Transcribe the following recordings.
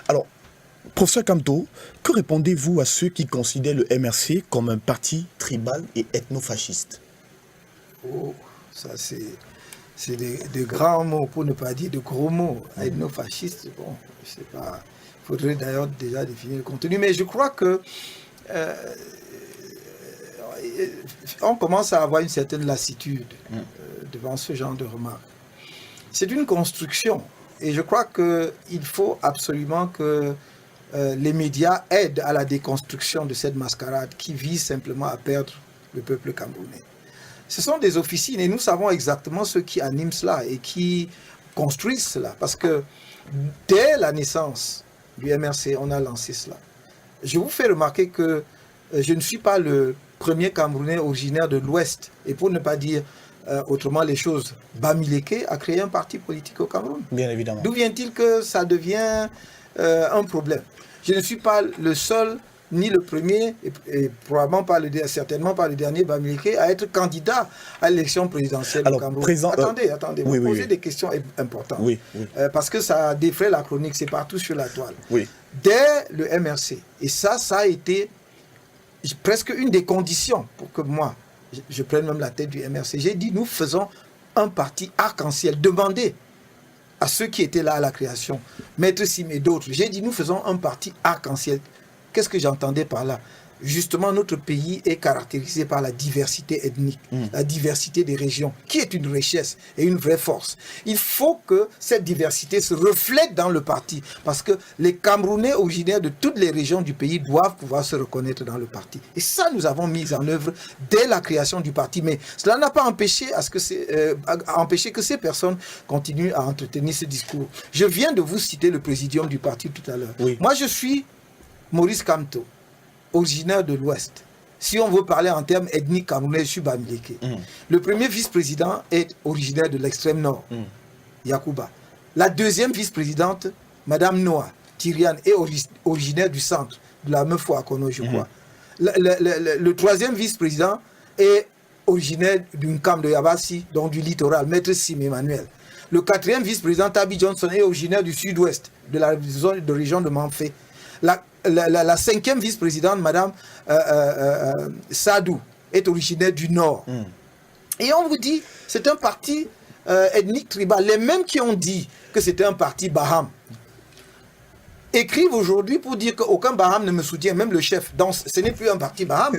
Alors, professeur Kamto, que répondez-vous à ceux qui considèrent le MRC comme un parti tribal et ethnofasciste? Oh, ça c'est de grands mots, pour ne pas dire de gros mots. Ethnofasciste, bon, je sais pas. Il faudrait d'ailleurs déjà définir le contenu. Mais je crois que on commence à avoir une certaine lassitude devant ce genre de remarques. C'est une construction. Et je crois qu'il faut absolument que les médias aident à la déconstruction de cette mascarade qui vise simplement à perdre le peuple camerounais. Ce sont des officines et nous savons exactement ceux qui animent cela et qui construisent cela. Parce que dès la naissance du MRC, on a lancé cela. Je vous fais remarquer que je ne suis pas le premier Camerounais originaire de l'Ouest. Et pour ne pas dire autrement les choses, Bamileke a créé un parti politique au Cameroun. Bien évidemment. D'où vient-il que ça devient un problème? Je ne suis pas le seul, ni le premier, et probablement pas certainement pas le dernier Bamileke à être candidat à l'élection présidentielle au Cameroun. Attendez, vous posez des questions importantes. Parce que ça défraie la chronique, c'est partout sur la toile. Dès le MRC, et ça a été presque une des conditions pour que moi, je prenne même la tête du MRC. J'ai dit, nous faisons un parti arc-en-ciel. Demandez à ceux qui étaient là à la création, Maître Sim et d'autres. J'ai dit, nous faisons un parti arc-en-ciel. Qu'est-ce que j'entendais par là? Justement, notre pays est caractérisé par la diversité ethnique, la diversité des régions, qui est une richesse et une vraie force. Il faut que cette diversité se reflète dans le parti, parce que les Camerounais originaires de toutes les régions du pays doivent pouvoir se reconnaître dans le parti. Et ça, nous avons mis en œuvre dès la création du parti. Mais cela n'a pas empêché, empêché que ces personnes continuent à entretenir ce discours. Je viens de vous citer le présidium du parti tout à l'heure. Moi, je suis Maurice Kamto, originaire de l'Ouest. Si on veut parler en termes ethniques camerounais, je suis Bamileke. Le premier vice-président est originaire de l'extrême nord, Yacouba. La deuxième vice-présidente, Madame Noah Tyriane, est originaire du centre, de la Meufou Akono, je crois. Le troisième vice-président est originaire d'une camp de Yabassi, donc du littoral, Maître Sim Emmanuel. Le quatrième vice-président, Tabi Johnson, est originaire du sud-ouest, de la zone de région de Manfé. La cinquième vice-présidente, Madame Sadou, est originaire du Nord. Et on vous dit, c'est un parti ethnique tribal. Les mêmes qui ont dit que c'était un parti Baham écrivent aujourd'hui pour dire qu'aucun Baham ne me soutient, même le chef. Donc ce n'est plus un parti Baham.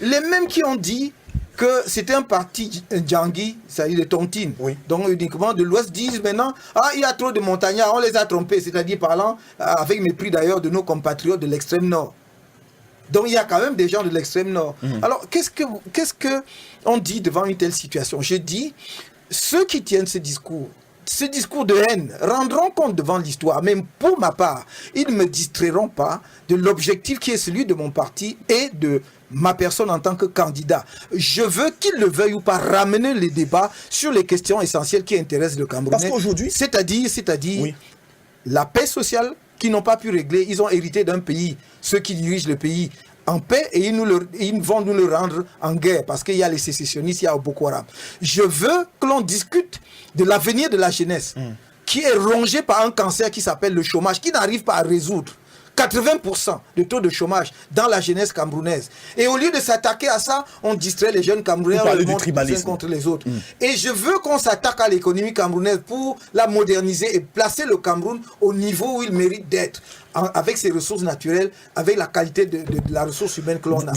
Les mêmes qui ont dit que c'était un parti Djangui, c'est-à-dire de Tontine, donc uniquement de l'Ouest, disent maintenant, il y a trop de montagnards, on les a trompés, c'est-à-dire parlant, avec mépris d'ailleurs de nos compatriotes de l'extrême nord. Donc il y a quand même des gens de l'extrême nord. Alors qu'est-ce que on dit devant une telle situation? Je dis, ceux qui tiennent ce discours de haine rendront compte devant l'histoire. Même pour ma part, ils ne me distrairont pas de l'objectif qui est celui de mon parti et de ma personne en tant que candidat. Je veux qu'ils le veuillent ou pas ramener les débats sur les questions essentielles qui intéressent le Camerounais. Parce qu'aujourd'hui, c'est-à-dire la paix sociale qu'ils n'ont pas pu régler. Ils ont hérité d'un pays, ceux qui dirigent le pays, en paix, et ils vont nous le rendre en guerre parce qu'il y a les sécessionnistes, il y a Boko Haram. Je veux que l'on discute de l'avenir de la jeunesse qui est rongée par un cancer qui s'appelle le chômage, qui n'arrive pas à résoudre. 80% de taux de chômage dans la jeunesse camerounaise. Et au lieu de s'attaquer à ça, on distrait les jeunes Camerounais, on les montre les uns contre les autres. Et je veux qu'on s'attaque à l'économie camerounaise pour la moderniser et placer le Cameroun au niveau où il mérite d'être, avec ses ressources naturelles, avec la qualité de la ressource humaine que l'on a.